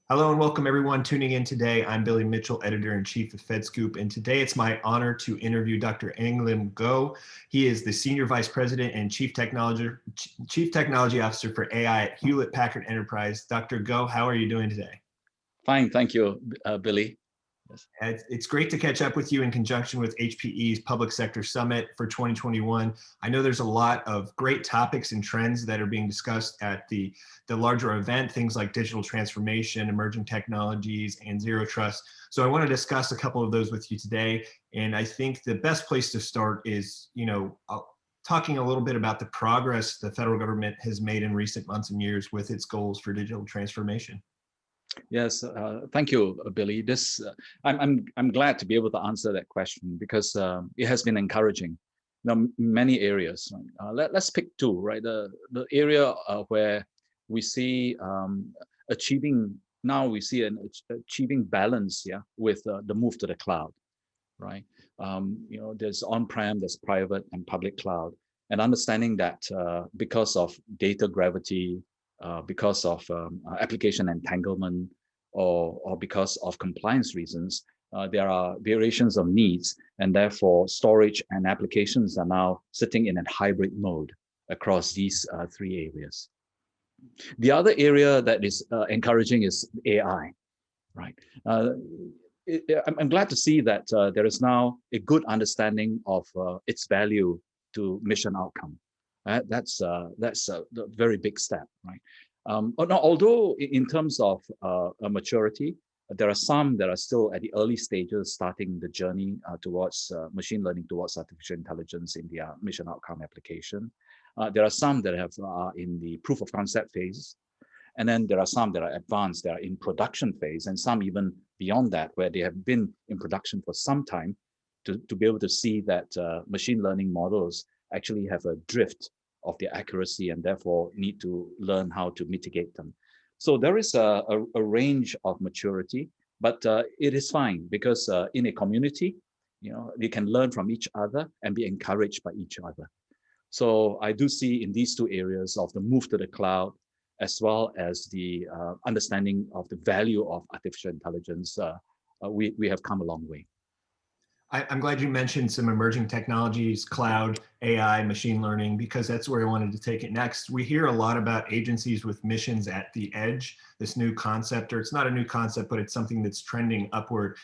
Hello and welcome everyone tuning in today. I'm Billy Mitchell, Editor-in-Chief of FedScoop, and today it's my honor to interview Dr. Eng Lim Goh. He is the Senior Vice President and Chief Technology Officer for AI at Hewlett-Packard Enterprise. Dr. Goh, how are you doing today? Fine, thank you, Billy. Yes. It's great to catch up with you in conjunction with HPE's Public Sector Summit for 2021. I know there's a lot of great topics and trends that are being discussed at the larger event, things like digital transformation, emerging technologies, and zero trust. So I want to discuss a couple of those with you today. And I think the best place to start is, talking a little bit about the progress the federal government has made in recent months and years with its goals for digital transformation. Yes, thank you, Billy. I'm glad to be able to answer that question because it has been encouraging. Many areas. Let's pick two, right? The area where we see achieving balance, yeah, with the move to the cloud, right? There's on-prem, there's private and public cloud, and understanding that because of data gravity, because of application entanglement, or because of compliance reasons, there are variations of needs, and therefore storage and applications are now sitting in a hybrid mode across these three areas. The other area that is encouraging is AI, right? I'm glad to see that there is now a good understanding of its value to mission outcome. That's a very big step, right? Although in terms of maturity, there are some that are still at the early stages, starting the journey towards machine learning, towards artificial intelligence in their mission outcome application. There are some that are in the proof of concept phase. And then there are some that are advanced, that are in production phase, and some even beyond that, where they have been in production for some time to be able to see that machine learning models actually have a drift of their accuracy and therefore need to learn how to mitigate them. So there is a range of maturity, but it is fine because in a community, they can learn from each other and be encouraged by each other. So I do see in these two areas of the move to the cloud, as well as the understanding of the value of artificial intelligence, we have come a long way. I'm glad you mentioned some emerging technologies, cloud, AI, machine learning, because that's where I wanted to take it next. We hear a lot about agencies with missions at the edge, this new concept, or it's not a new concept, but it's something that's trending upward,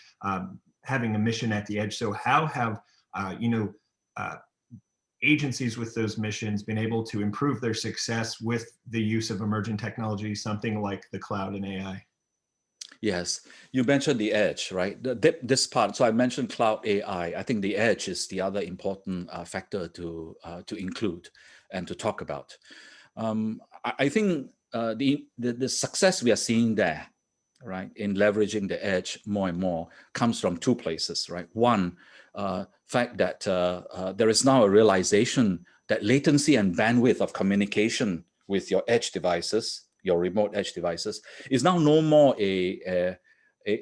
having a mission at the edge. So how have, agencies with those missions been able to improve their success with the use of emerging technology, something like the cloud and AI? Yes, you mentioned the edge, right? This part. So I mentioned cloud AI. I think the edge is the other important factor to include and to talk about. I think the success we are seeing there, right, in leveraging the edge more and more comes from two places, right? One, fact that there is now a realization that latency and bandwidth of communication with your edge devices, your remote edge devices, is now no more a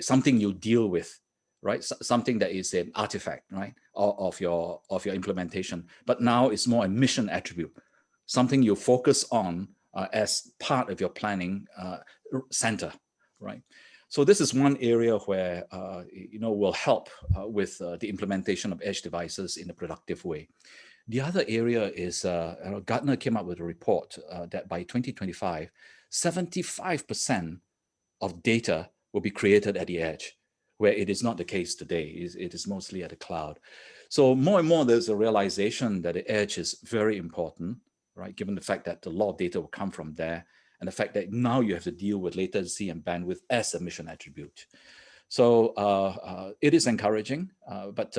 something you deal with, right? Something that is an artifact, right, of your implementation. But now it's more a mission attribute, something you focus on as part of your planning center, right? So this is one area where will help with the implementation of edge devices in a productive way. The other area is Gartner came up with a report that by 2025, 75% of data will be created at the edge, where it is not the case today. It is mostly at the cloud. So more and more, there's a realization that the edge is very important, right? Given the fact that a lot of data will come from there, and the fact that now you have to deal with latency and bandwidth as a mission attribute. So it is encouraging, but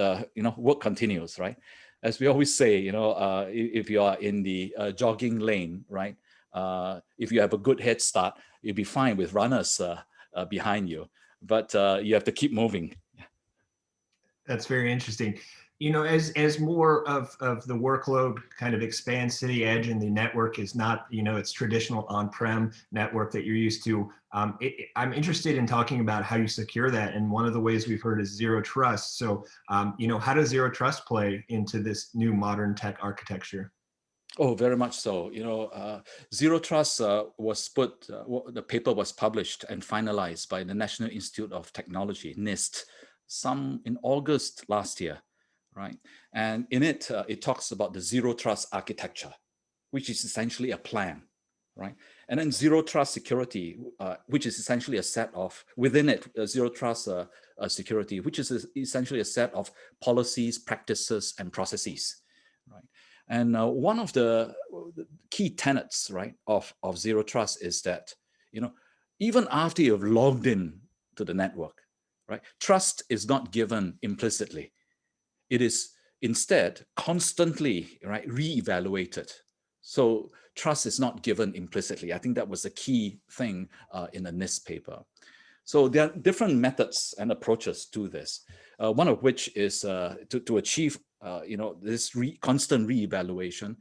work continues, right? As we always say, if you are in the jogging lane, right? If you have a good head start, you'll be fine with runners behind you, but you have to keep moving. That's very interesting. As more of the workload kind of expands to the edge and the network is not, its traditional on-prem network that you're used to, I'm interested in talking about how you secure that. And one of the ways we've heard is zero trust. So, how does zero trust play into this new modern tech architecture? Oh, very much so. Zero Trust was the paper was published and finalized by the National Institute of Technology, NIST, some in August last year, right? And in it, it talks about the Zero Trust architecture, which is essentially a plan, right? And then Zero Trust security, which is essentially a set of, within it, Zero Trust security, which is essentially a set of policies, practices, and processes, right? And one of the key tenets, right, of Zero Trust is that, even after you've logged in to the network, right, trust is not given implicitly. It is instead constantly, right, reevaluated. So trust is not given implicitly. I think that was a key thing in the NIST paper. So there are different methods and approaches to this. One of which is to achieve, this constant reevaluation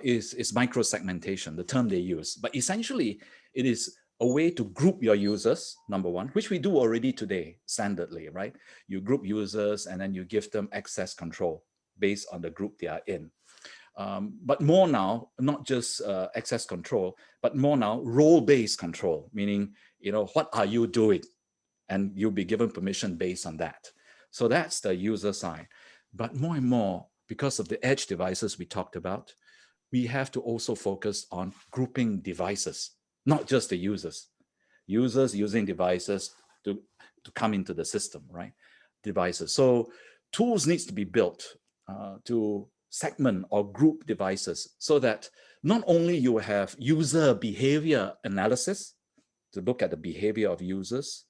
is micro-segmentation, the term they use. But essentially, it is a way to group your users, number one, which we do already today, standardly, right? You group users and then you give them access control based on the group they are in. But more now, not just access control, but more now role-based control, meaning, what are you doing? And you'll be given permission based on that. So that's the user side. But more and more, because of the edge devices we talked about, we have to also focus on grouping devices, not just the users. Users using devices to come into the system, right? Devices. So tools needs to be built to segment or group devices so that not only you have user behavior analysis to look at the behavior of users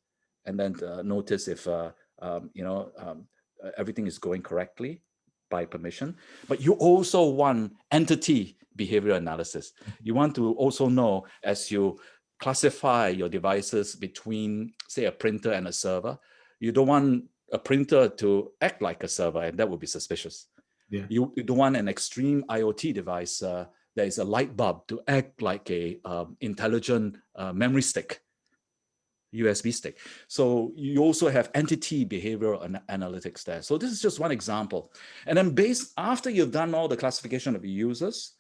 and then notice if everything is going correctly by permission, but you also want entity behavior analysis. You want to also know, as you classify your devices between, say, a printer and a server, you don't want a printer to act like a server, and that would be suspicious. Yeah. You don't want an extreme IoT device that is a light bulb to act like a intelligent memory stick, USB stick. So you also have entity behavioral analytics there. So this is just one example. And then after you've done all the classification of the users,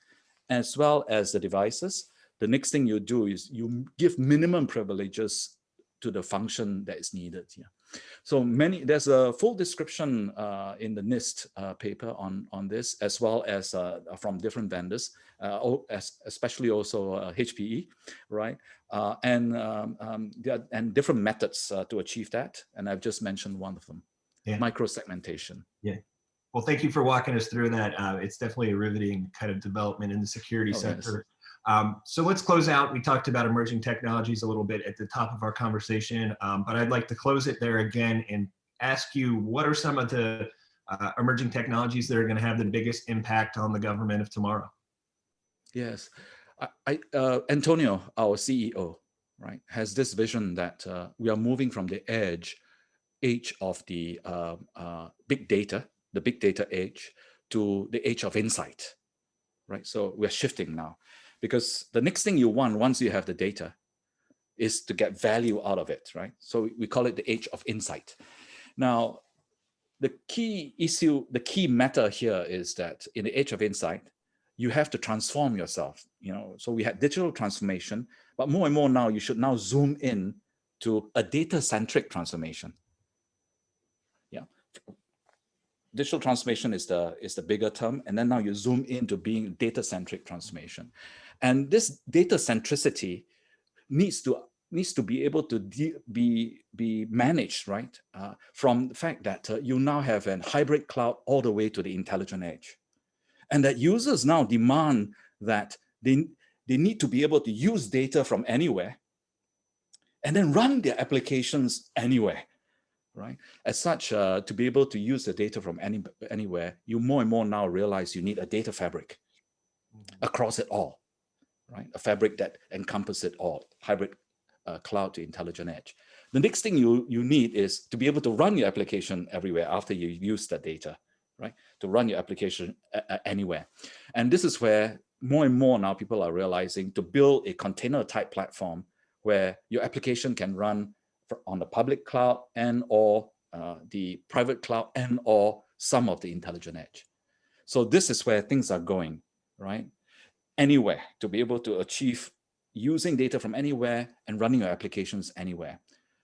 as well as the devices, the next thing you do is you give minimum privileges to the function that is needed here. So there's a full description in the NIST paper on this, as well as from different vendors, especially also HPE, right? And different methods to achieve that. And I've just mentioned one of them, micro-segmentation. Yeah. Well, thank you for walking us through that. It's definitely a riveting kind of development in the security sector. Yes. So let's close out. We talked about emerging technologies a little bit at the top of our conversation, but I'd like to close it there again and ask you, what are some of the emerging technologies that are going to have the biggest impact on the government of tomorrow? Yes. Antonio, our CEO, right, has this vision that we are moving from the age of the big data, the big data age, to the age of insight, right? So we're shifting now, because the next thing you want once you have the data is to get value out of it, right? So we call it the age of insight. Now, the key issue, the key matter here is that in the age of insight, you have to transform yourself, so we had digital transformation, but more and more now, you should now zoom in to a data-centric transformation. Digital transformation is the bigger term, and then now you zoom into being data-centric transformation. And this data centricity needs to be able to be managed, right? From the fact that you now have a hybrid cloud all the way to the intelligent edge. And that users now demand that they need to be able to use data from anywhere and then run their applications anywhere. Right. As such, to be able to use the data from anywhere, you more and more now realize you need a data fabric across it all, right? A fabric that encompasses it all, hybrid cloud to intelligent edge. The next thing you need is to be able to run your application everywhere after you use that data, right? To run your application anywhere. And this is where more and more now people are realizing to build a container type platform where your application can run on the public cloud and or the private cloud and or some of the intelligent edge. So this is where things are going, right? anywhere, to be able to achieve using data from anywhere and running your applications anywhere.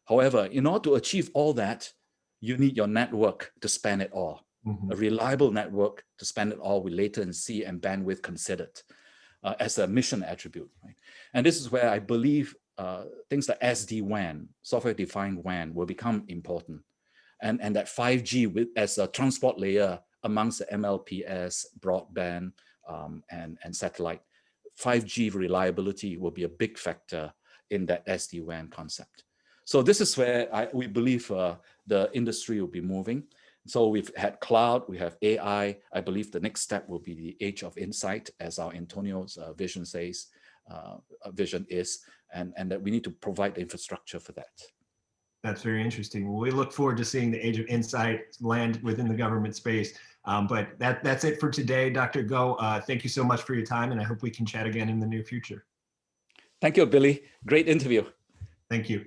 However, in order to achieve all that, you need your network to span it all, a reliable network to span it all with latency and bandwidth considered as a mission attribute. Right? And this is where I believe things like SD-WAN, software-defined WAN, will become important. And that 5G as a transport layer amongst the MLPS, broadband, and satellite, 5G reliability will be a big factor in that SD-WAN concept. So this is where we believe the industry will be moving. So we've had cloud, we have AI. I believe the next step will be the age of insight, as our Antonio's vision says, vision is, and that we need to provide the infrastructure for that. That's very interesting. Well, we look forward to seeing the age of insight land within the government space. But that's it for today, Dr. Goh. Thank you so much for your time, and I hope we can chat again in the near future. Thank you, Billy. Great interview. Thank you.